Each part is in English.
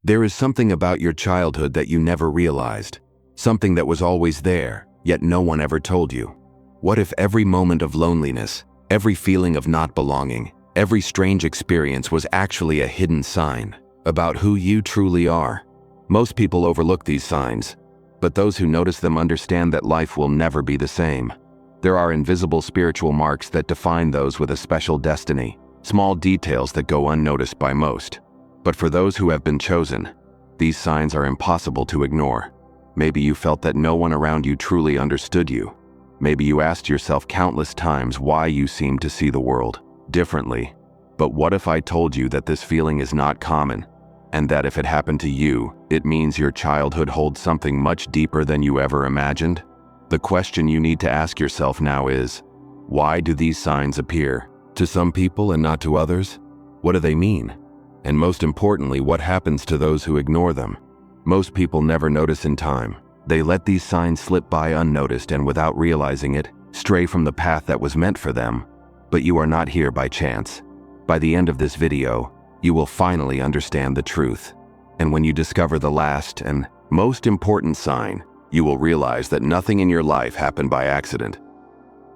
There is something about your childhood that you never realized, something that was always there, yet no one ever told you. What if every moment of loneliness, every feeling of not belonging, every strange experience was actually a hidden sign about who you truly are? Most people overlook these signs, but those who notice them understand that life will never be the same. There are invisible spiritual marks that define those with a special destiny, small details that go unnoticed by most. But for those who have been chosen, these signs are impossible to ignore. Maybe you felt that no one around you truly understood you. Maybe you asked yourself countless times why you seemed to see the world differently. But what if I told you that this feeling is not common, and that if it happened to you, it means your childhood holds something much deeper than you ever imagined? The question you need to ask yourself now is, why do these signs appear to some people and not to others? What do they mean? And most importantly, what happens to those who ignore them? Most people never notice in time. They let these signs slip by unnoticed and without realizing it, stray from the path that was meant for them. But you are not here by chance. By the end of this video, you will finally understand the truth. And when you discover the last and most important sign, you will realize that nothing in your life happened by accident.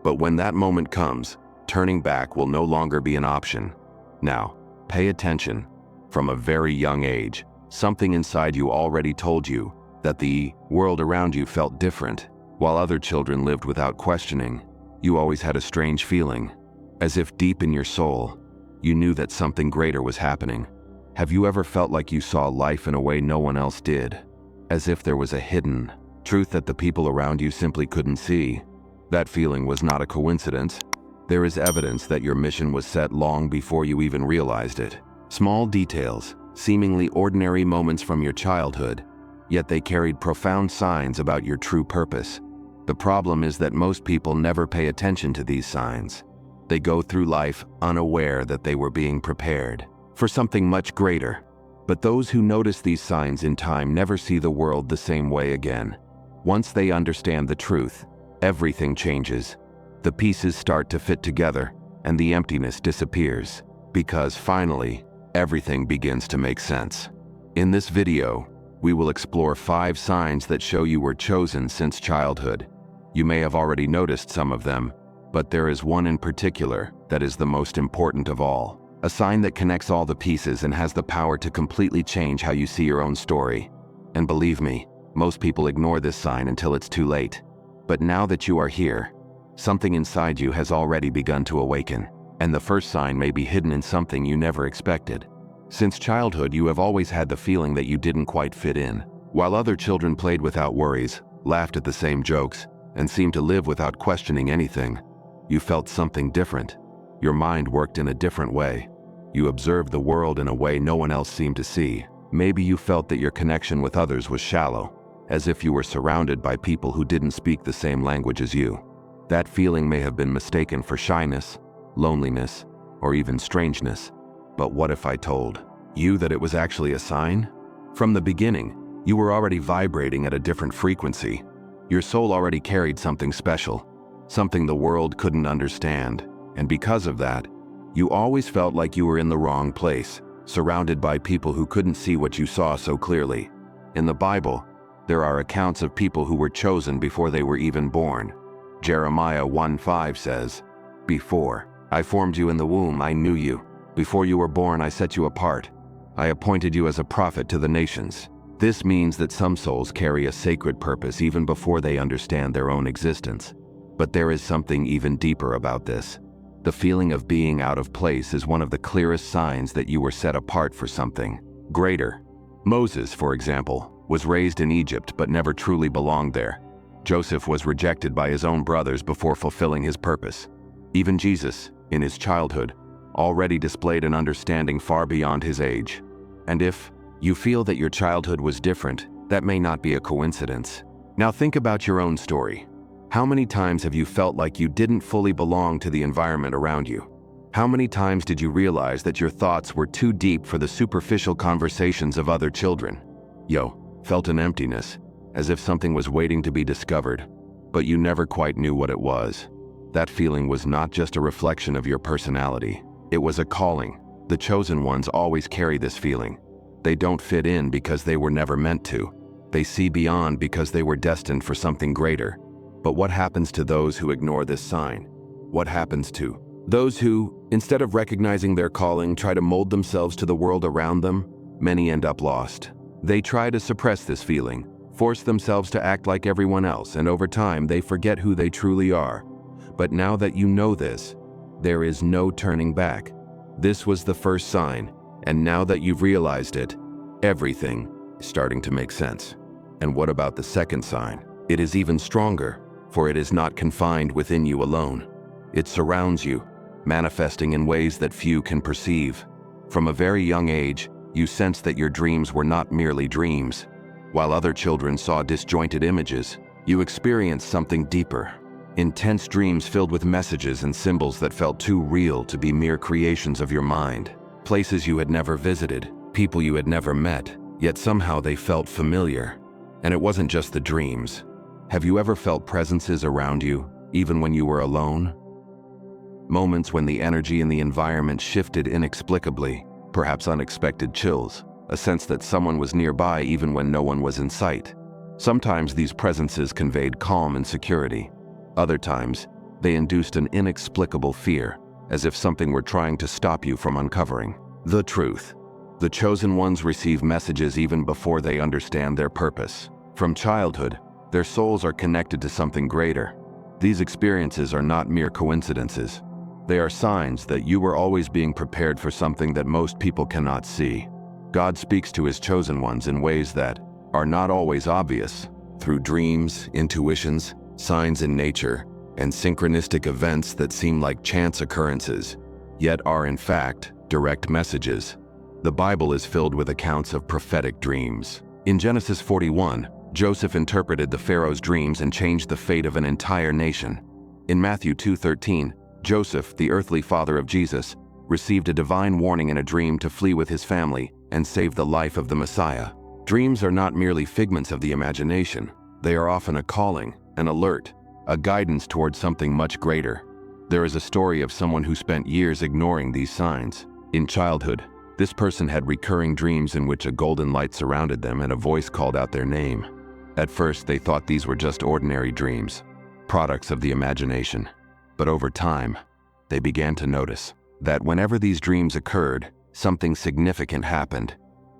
But when that moment comes, turning back will no longer be an option. Now, pay attention. From a very young age, something inside you already told you that the world around you felt different. While other children lived without questioning, you always had a strange feeling, as if deep in your soul, you knew that something greater was happening. Have you ever felt like you saw life in a way no one else did? As if there was a hidden truth that the people around you simply couldn't see? That feeling was not a coincidence. There is evidence that your mission was set long before you even realized it. Small details, seemingly ordinary moments from your childhood, yet they carried profound signs about your true purpose. The problem is that most people never pay attention to these signs. They go through life unaware that they were being prepared for something much greater. But those who notice these signs in time never see the world the same way again. Once they understand the truth, everything changes. The pieces start to fit together, and the emptiness disappears, because finally, everything begins to make sense. In this video, we will explore 5 signs that show you were chosen since childhood. You may have already noticed some of them, but there is one in particular that is the most important of all. A sign that connects all the pieces and has the power to completely change how you see your own story. And believe me, most people ignore this sign until it's too late. But now that you are here, something inside you has already begun to awaken. And the first sign may be hidden in something you never expected. Since childhood, you have always had the feeling that you didn't quite fit in. While other children played without worries, laughed at the same jokes, and seemed to live without questioning anything, you felt something different. Your mind worked in a different way. You observed the world in a way no one else seemed to see. Maybe you felt that your connection with others was shallow, as if you were surrounded by people who didn't speak the same language as you. That feeling may have been mistaken for shyness, loneliness, or even strangeness. But what if I told you that it was actually a sign? From the beginning, you were already vibrating at a different frequency. Your soul already carried something special, something the world couldn't understand. And because of that, you always felt like you were in the wrong place, surrounded by people who couldn't see what you saw so clearly. In the Bible, there are accounts of people who were chosen before they were even born. Jeremiah 1:5 says, "Before I formed you in the womb, I knew you. Before you were born, I set you apart. I appointed you as a prophet to the nations." This means that some souls carry a sacred purpose even before they understand their own existence. But there is something even deeper about this. The feeling of being out of place is one of the clearest signs that you were set apart for something greater. Moses, for example, was raised in Egypt but never truly belonged there. Joseph was rejected by his own brothers before fulfilling his purpose. Even Jesus, in his childhood, already displayed an understanding far beyond his age. And if you feel that your childhood was different, that may not be a coincidence. Now think about your own story. How many times have you felt like you didn't fully belong to the environment around you? How many times did you realize that your thoughts were too deep for the superficial conversations of other children? Felt an emptiness, as if something was waiting to be discovered, but you never quite knew what it was. That feeling was not just a reflection of your personality. It was a calling. The chosen ones always carry this feeling. They don't fit in because they were never meant to. They see beyond because they were destined for something greater. But what happens to those who ignore this sign? What happens to those who, instead of recognizing their calling, try to mold themselves to the world around them? Many end up lost. They try to suppress this feeling, force themselves to act like everyone else, and over time they forget who they truly are. But now that you know this, there is no turning back. This was the first sign, and now that you've realized it, everything is starting to make sense. And what about the second sign? It is even stronger, for it is not confined within you alone. It surrounds you, manifesting in ways that few can perceive. From a very young age, you sense that your dreams were not merely dreams. While other children saw disjointed images, you experienced something deeper. Intense dreams filled with messages and symbols that felt too real to be mere creations of your mind. Places you had never visited, people you had never met, yet somehow they felt familiar. And it wasn't just the dreams. Have you ever felt presences around you, even when you were alone? Moments when the energy in the environment shifted inexplicably, perhaps unexpected chills, a sense that someone was nearby even when no one was in sight. Sometimes these presences conveyed calm and security. Other times, they induced an inexplicable fear, as if something were trying to stop you from uncovering the truth. The chosen ones receive messages even before they understand their purpose. From childhood, their souls are connected to something greater. These experiences are not mere coincidences. They are signs that you were always being prepared for something that most people cannot see. God speaks to his chosen ones in ways that are not always obvious, through dreams, intuitions, signs in nature, and synchronistic events that seem like chance occurrences, yet are in fact direct messages. The Bible is filled with accounts of prophetic dreams. In Genesis 41, Joseph interpreted the Pharaoh's dreams and changed the fate of an entire nation. In Matthew 2:13, Joseph, the earthly father of Jesus, received a divine warning in a dream to flee with his family and save the life of the Messiah. Dreams are not merely figments of the imagination. They are often a calling, an alert, a guidance towards something much greater. There is a story of someone who spent years ignoring these signs. In childhood, this person had recurring dreams in which a golden light surrounded them and a voice called out their name. At first, they thought these were just ordinary dreams, products of the imagination. But over time, they began to notice that whenever these dreams occurred, something significant happened.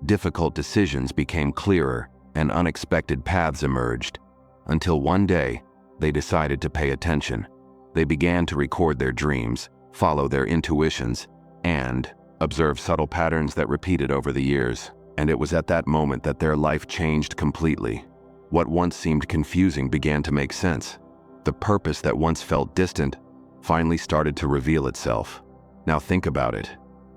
Difficult decisions became clearer and unexpected paths emerged. Until one day, they decided to pay attention. They began to record their dreams, follow their intuitions, and observe subtle patterns that repeated over the years. And it was at that moment that their life changed completely. What once seemed confusing began to make sense. The purpose that once felt distant finally started to reveal itself. Now think about it.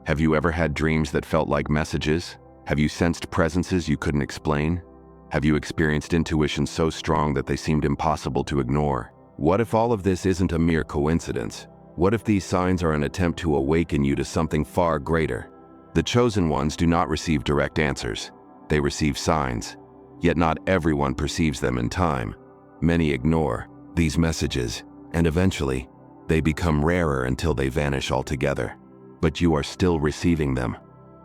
Have you ever had dreams that felt like messages? Have you sensed presences you couldn't explain? Have you experienced intuition so strong that they seemed impossible to ignore? What if all of this isn't a mere coincidence? What if these signs are an attempt to awaken you to something far greater? The chosen ones do not receive direct answers. They receive signs, yet not everyone perceives them in time. Many ignore these messages, and eventually, they become rarer until they vanish altogether. But you are still receiving them.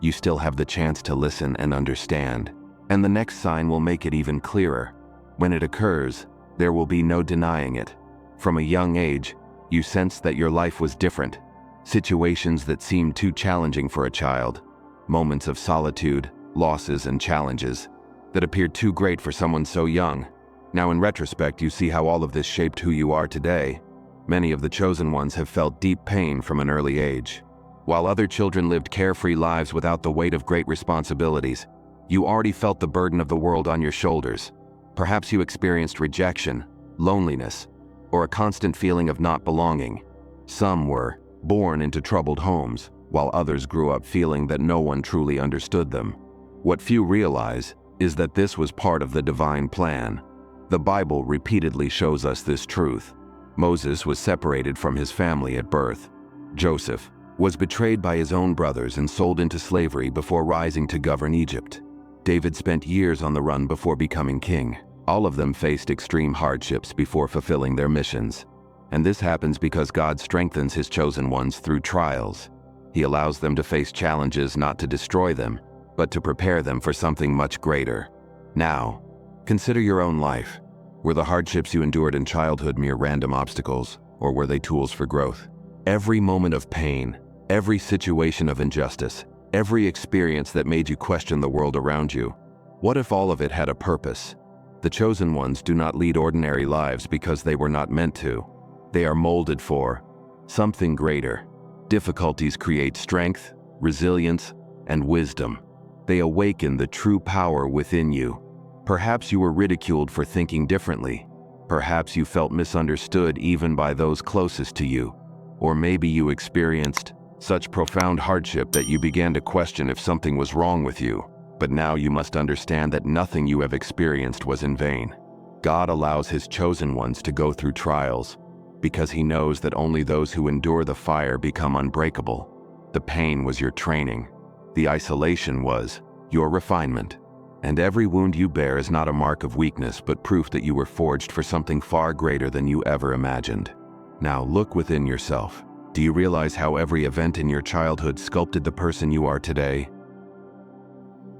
You still have the chance to listen and understand. And the next sign will make it even clearer. When it occurs, there will be no denying it. From a young age, you sensed that your life was different. Situations that seemed too challenging for a child, moments of solitude, losses, and challenges that appeared too great for someone so young. Now in retrospect, you see how all of this shaped who you are today. Many of the chosen ones have felt deep pain from an early age. While other children lived carefree lives without the weight of great responsibilities, you already felt the burden of the world on your shoulders. Perhaps you experienced rejection, loneliness, or a constant feeling of not belonging. Some were born into troubled homes, while others grew up feeling that no one truly understood them. What few realize is that this was part of the divine plan. The Bible repeatedly shows us this truth. Moses was separated from his family at birth. Joseph was betrayed by his own brothers and sold into slavery before rising to govern Egypt. David spent years on the run before becoming king. All of them faced extreme hardships before fulfilling their missions. And this happens because God strengthens his chosen ones through trials. He allows them to face challenges not to destroy them, but to prepare them for something much greater. Now, consider your own life. Were the hardships you endured in childhood mere random obstacles, or were they tools for growth? Every moment of pain, every situation of injustice, every experience that made you question the world around you, what if all of it had a purpose? The chosen ones do not lead ordinary lives because they were not meant to. They are molded for something greater. Difficulties create strength, resilience, and wisdom. They awaken the true power within you. Perhaps you were ridiculed for thinking differently. Perhaps you felt misunderstood even by those closest to you. Or maybe you experienced such profound hardship that you began to question if something was wrong with you. But now you must understand that nothing you have experienced was in vain. God allows His chosen ones to go through trials because He knows that only those who endure the fire become unbreakable. The pain was your training. The isolation was your refinement. And every wound you bear is not a mark of weakness, but proof that you were forged for something far greater than you ever imagined. Now look within yourself. Do you realize how every event in your childhood sculpted the person you are today?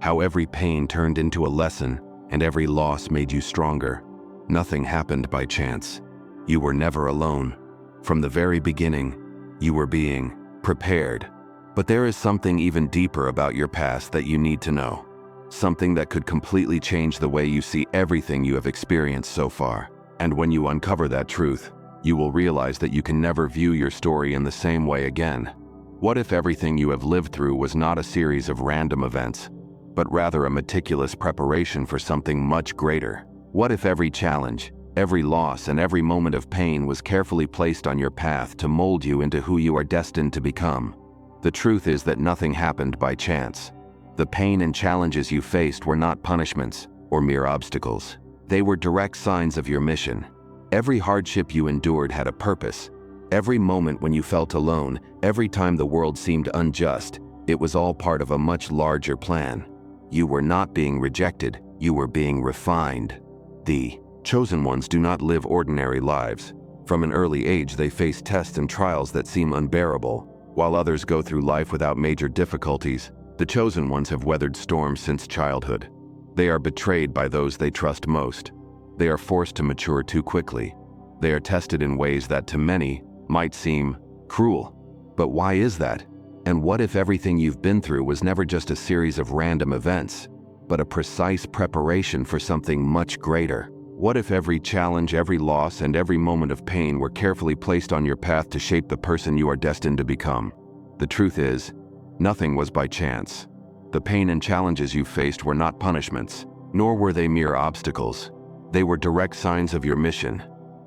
How every pain turned into a lesson and every loss made you stronger? Nothing happened by chance. You were never alone. From the very beginning, you were being prepared. But there is something even deeper about your past that you need to know. Something that could completely change the way you see everything you have experienced so far. And when you uncover that truth, you will realize that you can never view your story in the same way again. What if everything you have lived through was not a series of random events, but rather a meticulous preparation for something much greater? What if every challenge, every loss, and every moment of pain was carefully placed on your path to mold you into who you are destined to become? The truth is that nothing happened by chance. The pain and challenges you faced were not punishments or mere obstacles. They were direct signs of your mission. Every hardship you endured had a purpose. Every moment when you felt alone, every time the world seemed unjust, it was all part of a much larger plan. You were not being rejected, you were being refined. The chosen ones do not live ordinary lives. From an early age, they face tests and trials that seem unbearable. While others go through life without major difficulties, the chosen ones have weathered storms since childhood. They are betrayed by those they trust most. They are forced to mature too quickly. They are tested in ways that to many might seem cruel. But why is that? And what if everything you've been through was never just a series of random events, but a precise preparation for something much greater? What if every challenge, every loss, and every moment of pain were carefully placed on your path to shape the person you are destined to become? The truth is, nothing was by chance. The pain and challenges you faced were not punishments, nor were they mere obstacles. They were direct signs of your mission.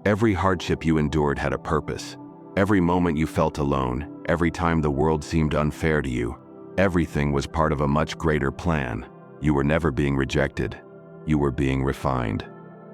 Every hardship you endured had a purpose. Every moment you felt alone, every time the world seemed unfair to you, everything was part of a much greater plan. You were never being rejected. You were being refined.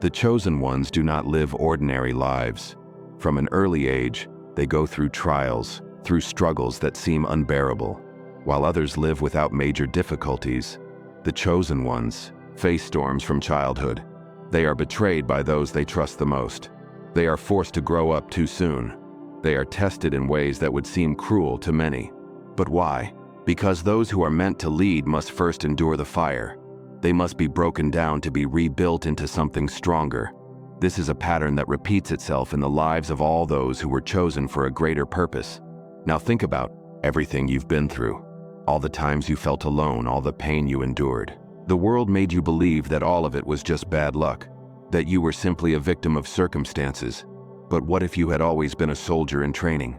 The chosen ones do not live ordinary lives. From an early age, they go through trials, through struggles that seem unbearable. While others live without major difficulties, the chosen ones face storms from childhood. They are betrayed by those they trust the most. They are forced to grow up too soon. They are tested in ways that would seem cruel to many. But why? Because those who are meant to lead must first endure the fire. They must be broken down to be rebuilt into something stronger. This is a pattern that repeats itself in the lives of all those who were chosen for a greater purpose. Now think about everything you've been through. All the times you felt alone, all the pain you endured. The world made you believe that all of it was just bad luck, that you were simply a victim of circumstances. But what if you had always been a soldier in training?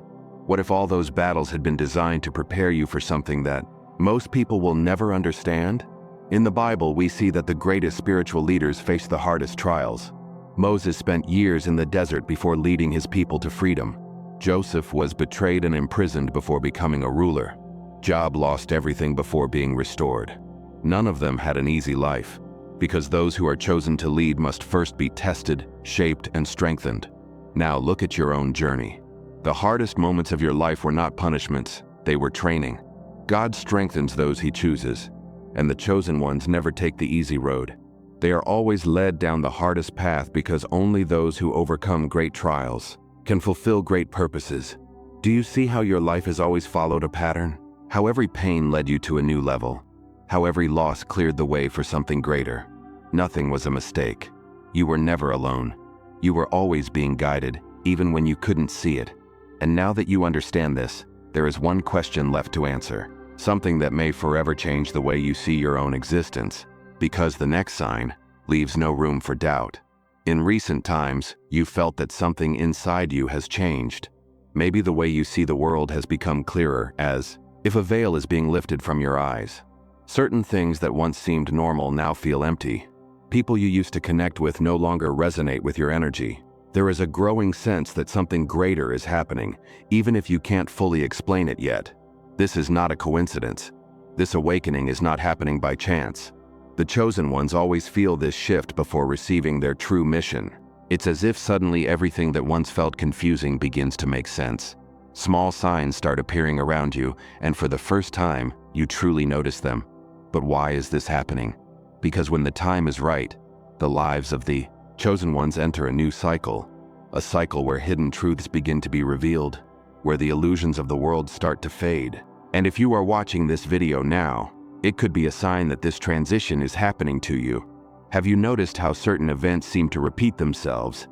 What if all those battles had been designed to prepare you for something that most people will never understand? In the Bible, we see that the greatest spiritual leaders faced the hardest trials. Moses spent years in the desert before leading his people to freedom. Joseph was betrayed and imprisoned before becoming a ruler. Job lost everything before being restored. None of them had an easy life, because those who are chosen to lead must first be tested, shaped, and strengthened. Now look at your own journey. The hardest moments of your life were not punishments, they were training. God strengthens those He chooses, and the chosen ones never take the easy road. They are always led down the hardest path because only those who overcome great trials can fulfill great purposes. Do you see how your life has always followed a pattern? How every pain led you to a new level? how every loss cleared the way for something greater. Nothing was a mistake. You were never alone. You were always being guided, even when you couldn't see it. And now that you understand this, there is one question left to answer, something that may forever change the way you see your own existence, because the next sign leaves no room for doubt. In recent times, you felt that something inside you has changed. Maybe the way you see the world has become clearer, as if a veil is being lifted from your eyes. Certain things that once seemed normal now feel empty. People you used to connect with no longer resonate with your energy. There is a growing sense that something greater is happening, even if you can't fully explain it yet. This is not a coincidence. This awakening is not happening by chance. The chosen ones always feel this shift before receiving their true mission. It's as if suddenly everything that once felt confusing begins to make sense. Small signs start appearing around you, and for the first time, you truly notice them. But why is this happening? Because when the time is right, the lives of the chosen ones enter a new cycle. A cycle where hidden truths begin to be revealed, where the illusions of the world start to fade. And if you are watching this video now, it could be a sign that this transition is happening to you. Have you noticed how certain events seem to repeat themselves?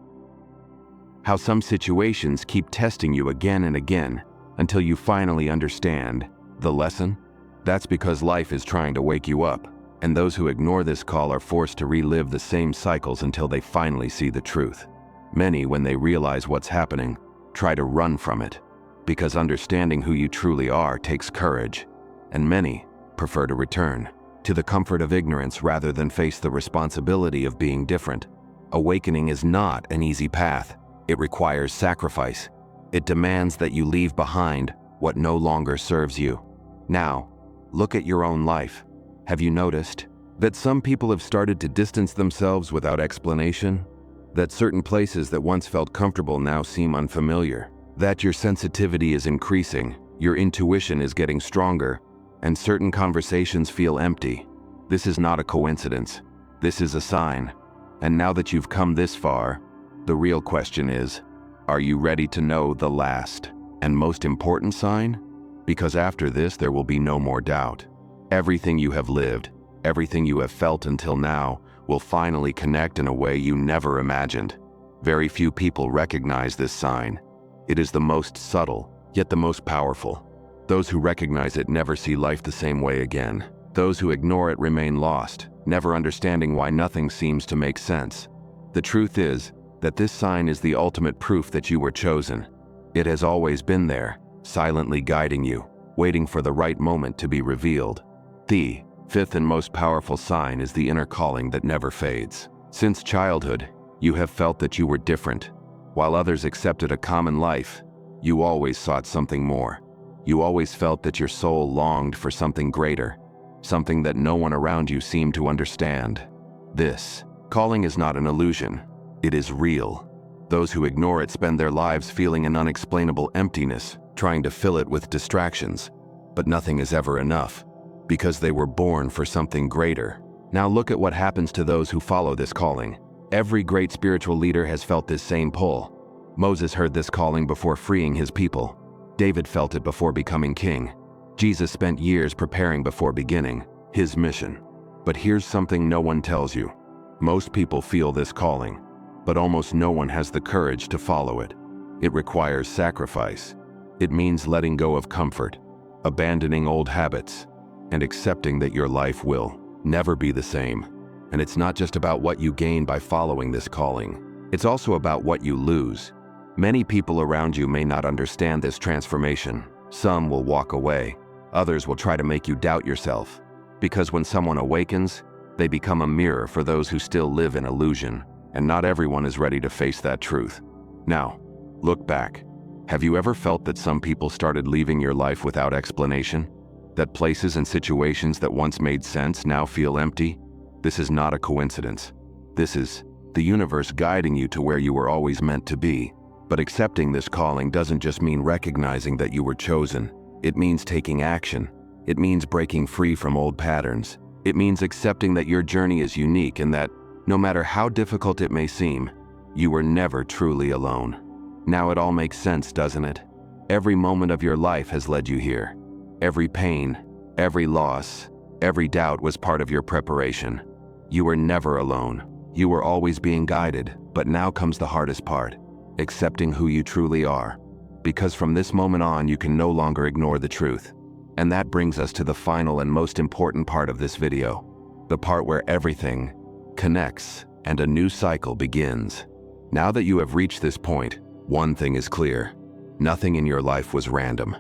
How some situations keep testing you again and again until you finally understand the lesson? That's because life is trying to wake you up, and those who ignore this call are forced to relive the same cycles until they finally see the truth. Many, when they realize what's happening, try to run from it, because understanding who you truly are takes courage, and many prefer to return to the comfort of ignorance rather than face the responsibility of being different. Awakening is not an easy path. It requires sacrifice. It demands that you leave behind what no longer serves you. Now, look at your own life. Have you noticed that some people have started to distance themselves without explanation? That certain places that once felt comfortable now seem unfamiliar? That your sensitivity is increasing, your intuition is getting stronger, and certain conversations feel empty? This is not a coincidence. This is a sign. And now that you've come this far, the real question is, are you ready to know the last and most important sign? Because after this, there will be no more doubt. Everything you have lived, everything you have felt until now, will finally connect in a way you never imagined. Very few people recognize this sign. It is the most subtle, yet the most powerful. Those who recognize it never see life the same way again. Those who ignore it remain lost, never understanding why nothing seems to make sense. The truth is that this sign is the ultimate proof that you were chosen. It has always been there, silently guiding you, waiting for the right moment to be revealed. The fifth and most powerful sign is the inner calling that never fades. Since childhood, you have felt that you were different. While others accepted a common life, you always sought something more. You always felt that your soul longed for something greater, something that no one around you seemed to understand. This calling is not an illusion. It is real. Those who ignore it spend their lives feeling an unexplainable emptiness, trying to fill it with distractions. But nothing is ever enough, because they were born for something greater. Now look at what happens to those who follow this calling. Every great spiritual leader has felt this same pull. Moses heard this calling before freeing his people. David felt it before becoming king. Jesus spent years preparing before beginning his mission. But here's something no one tells you. Most people feel this calling, but almost no one has the courage to follow it. It requires sacrifice. It means letting go of comfort, abandoning old habits, and accepting that your life will never be the same. And it's not just about what you gain by following this calling. It's also about what you lose. Many people around you may not understand this transformation. Some will walk away. Others will try to make you doubt yourself. Because when someone awakens, they become a mirror for those who still live in illusion. And not everyone is ready to face that truth. Now, look back. Have you ever felt that some people started leaving your life without explanation? That places and situations that once made sense now feel empty? This is not a coincidence. This is the universe guiding you to where you were always meant to be. But accepting this calling doesn't just mean recognizing that you were chosen. It means taking action. It means breaking free from old patterns. It means accepting that your journey is unique and that, no matter how difficult it may seem, you were never truly alone. Now it all makes sense, doesn't it? Every moment of your life has led you here. Every pain, every loss, Every doubt was part of your preparation. You were never alone. You were always being guided, but now comes the hardest part: accepting who you truly are. Because from this moment on, you can no longer ignore the truth. And that brings us to the final and most important part of this video, the part where everything connects and a new cycle begins. Now that you have reached this point, one thing is clear: nothing in your life was random.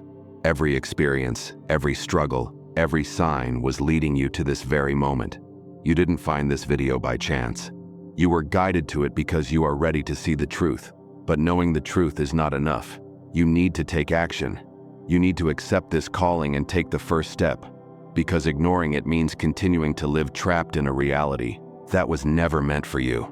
Every experience, every struggle, every sign was leading you to this very moment. You didn't find this video by chance. You were guided to it because you are ready to see the truth. But knowing the truth is not enough. You need to take action. You need to accept this calling and take the first step, because ignoring it means continuing to live trapped in a reality that was never meant for you.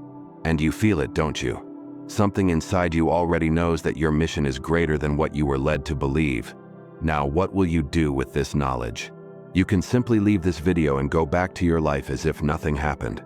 And you feel it, don't you? Something inside you already knows that your mission is greater than what you were led to believe. Now, what will you do with this knowledge? You can simply leave this video and go back to your life as if nothing happened.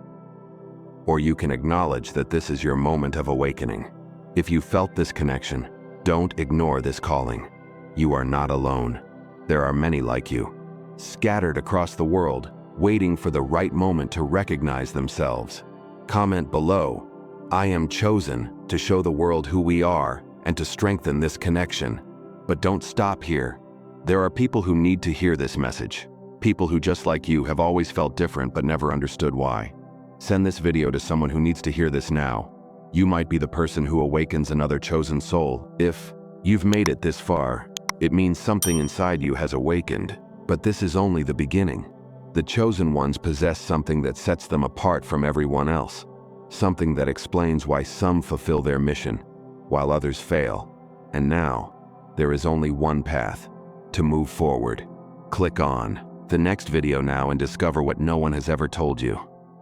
Or you can acknowledge that this is your moment of awakening. If you felt this connection, don't ignore this calling. You are not alone. There are many like you, scattered across the world, waiting for the right moment to recognize themselves. Comment below, "I am chosen," to show the world who we are and to strengthen this connection. But don't stop here. There are people who need to hear this message. People who, just like you, have always felt different but never understood why. Send this video to someone who needs to hear this now. You might be the person who awakens another chosen soul. If you've made it this far, it means something inside you has awakened. But this is only the beginning. The chosen ones possess something that sets them apart from everyone else. Something that explains why some fulfill their mission, while others fail. And now, there is only one path: to move forward. Click on the next video now and discover what no one has ever told you.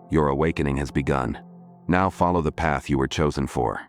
Your awakening has begun. Now follow the path you were chosen for.